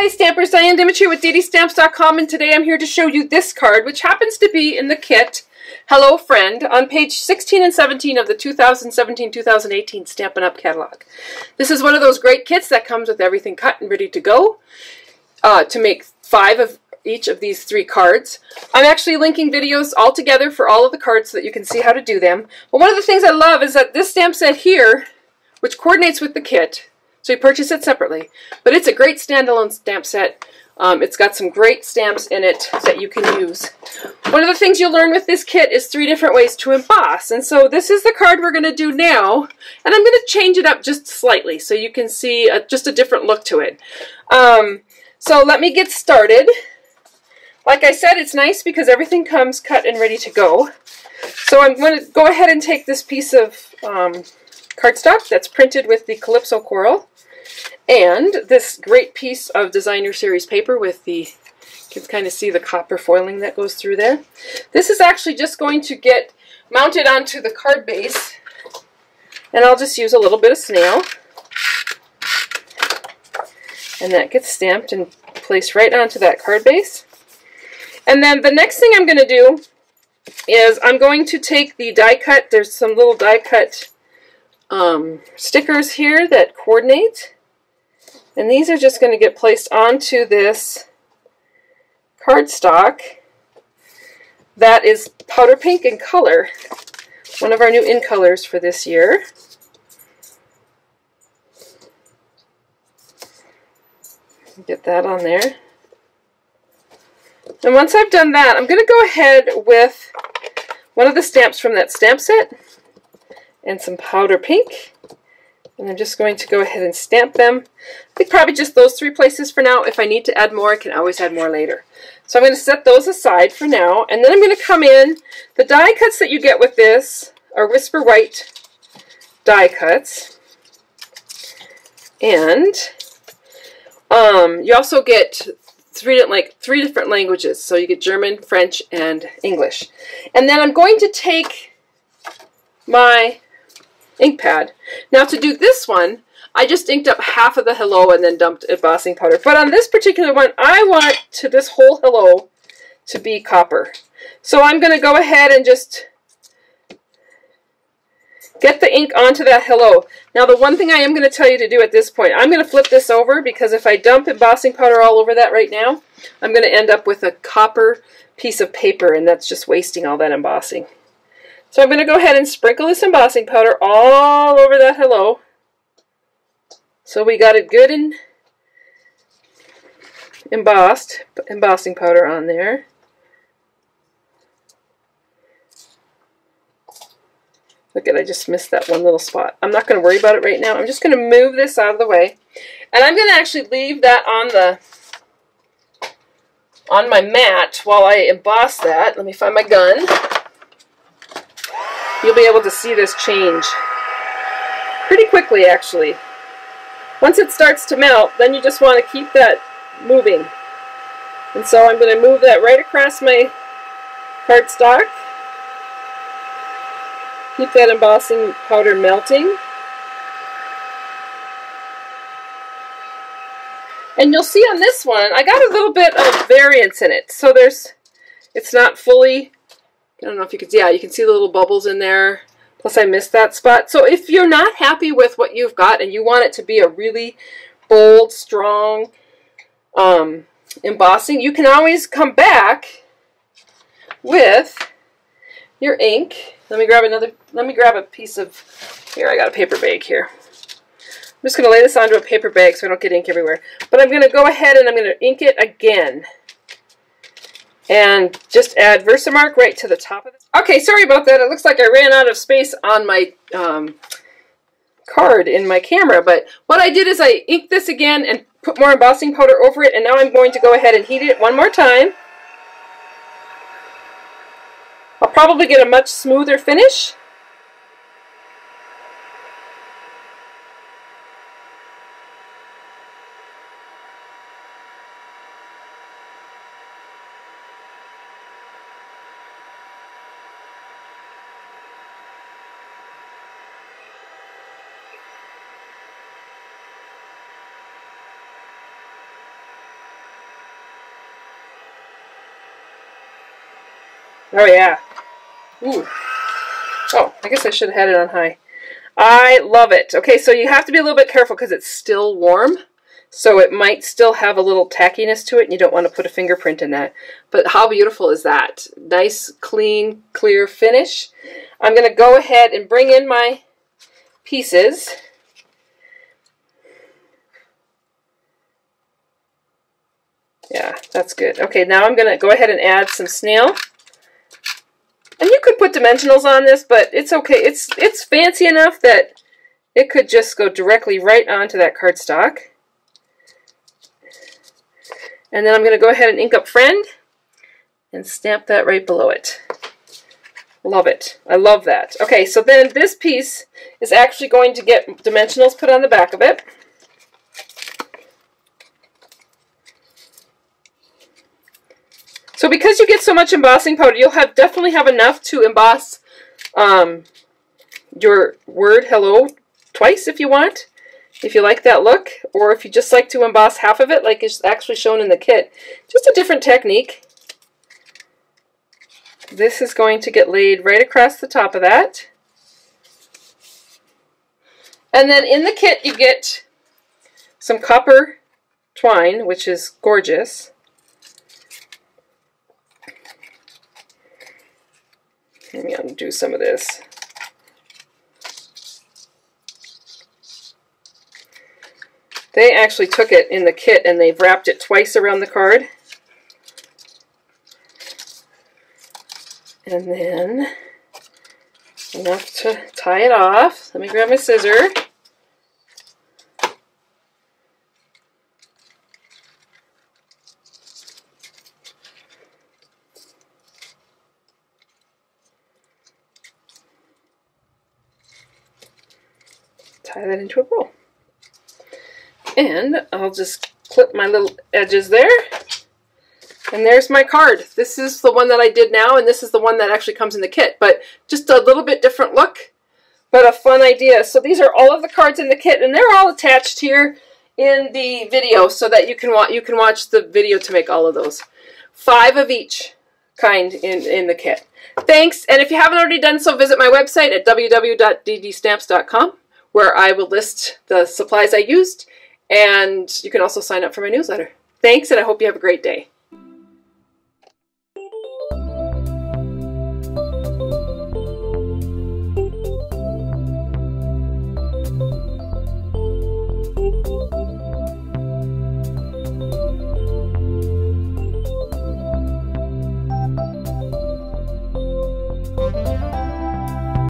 Hey Stampers, Diane Dimich here with ddStamps.com, and today I'm here to show you this card, which happens to be in the kit Hello Friend on page 16 and 17 of the 2017-2018 Stampin' Up! Catalog. This is one of those great kits that comes with everything cut and ready to go to make 5 of each of these 3 cards. I'm actually linking videos all together for all of the cards so that you can see how to do them. But one of the things I love is that this stamp set here, which coordinates with the kit, so you purchase it separately, but it's a great standalone stamp set. It's got some great stamps in it that you can use. One of the things you'll learn with this kit is 3 different ways to emboss, and so this is the card we're going to do now, and I'm going to change it up just slightly so you can see just a different look to it. So let me get started. Like I said, it's nice because everything comes cut and ready to go. So I'm going to go ahead and take this piece of cardstock that's printed with the Calypso Coral, and this great piece of Designer Series paper with the, you can kind of see the copper foiling that goes through there. This is actually just going to get mounted onto the card base, and I'll just use a little bit of snail, and that gets stamped and placed right onto that card base. And then the next thing I'm going to do is I'm going to take the die cut, there's some little die cut stickers here that coordinate, and these are just going to get placed onto this cardstock that is powder pink in color, one of our new in colors for this year. Get that on there. And once I've done that, I'm going to go ahead with one of the stamps from that stamp set and some powder pink, and I'm just going to go ahead and stamp them. I think probably just those 3 places for now. If I need to add more, I can always add more later. So I'm going to set those aside for now, and then I'm going to come in. The die cuts that you get with this are Whisper White die cuts, and you also get 3 different languages. So you get German, French, and English. And then I'm going to take my ink pad. Now to do this one, I just inked up half of the hello and then dumped embossing powder. But on this particular one, I want this whole hello to be copper. So I'm going to go ahead and just get the ink onto that hello. Now the one thing I am going to tell you to do at this point, I'm going to flip this over, because if I dump embossing powder all over that right now, I'm going to end up with a copper piece of paper, and that's just wasting all that embossing. So I'm going to go ahead and sprinkle this embossing powder all over that hello. So we got it good and embossed, embossing powder on there. Look at, I just missed that one little spot. I'm not going to worry about it right now. I'm just going to move this out of the way. And I'm going to actually leave that on my mat while I emboss that. Let me find my gun. You'll be able to see this change pretty quickly, actually. Once it starts to melt, then you just want to keep that moving. And so I'm going to move that right across my cardstock. Keep that embossing powder melting. And you'll see on this one, I got a little bit of variance in it. So it's not fully, I don't know if you can see, yeah, you can see the little bubbles in there. Plus I missed that spot. So if you're not happy with what you've got and you want it to be a really bold, strong embossing, you can always come back with your ink. Let me grab a piece of, here, I got a paper bag here. I'm just going to lay this onto a paper bag so I don't get ink everywhere. But I'm going to go ahead and I'm going to ink it again. And just add Versamark right to the top of it. Okay, sorry about that. It looks like I ran out of space on my card in my camera. But what I did is I inked this again and put more embossing powder over it. And now I'm going to go ahead and heat it one more time. I'll probably get a much smoother finish. Oh yeah. Ooh. Oh, I guess I should have had it on high. I love it. Okay, so you have to be a little bit careful because it's still warm. So it might still have a little tackiness to it, and you don't want to put a fingerprint in that. But how beautiful is that? Nice, clean, clear finish. I'm going to go ahead and bring in my pieces. Yeah, that's good. Okay, now I'm going to go ahead and add some snail. And you could put dimensionals on this, but it's okay. It's fancy enough that it could just go directly right onto that cardstock. And then I'm going to go ahead and ink up Friend and stamp that right below it. Love it. I love that. Okay, so then this piece is actually going to get dimensionals put on the back of it. So because you get so much embossing powder, you'll definitely have enough to emboss your word hello twice if you want. If you like that look, or if you just like to emboss half of it like is actually shown in the kit. Just a different technique. This is going to get laid right across the top of that. And then in the kit you get some copper twine, which is gorgeous. Let me undo some of this. They actually took it in the kit and they've wrapped it twice around the card. And then enough to tie it off. Let me grab my scissor. Tie that into a bow. And I'll just clip my little edges there. And there's my card. This is the one that I did now, and this is the one that actually comes in the kit. But just a little bit different look, but a fun idea. So these are all of the cards in the kit, and they're all attached here in the video so that you can watch the video to make all of those. 5 of each kind in the kit. Thanks, and if you haven't already done so, visit my website at www.ddstamps.com, where I will list the supplies I used. And you can also sign up for my newsletter. Thanks, and I hope you have a great day.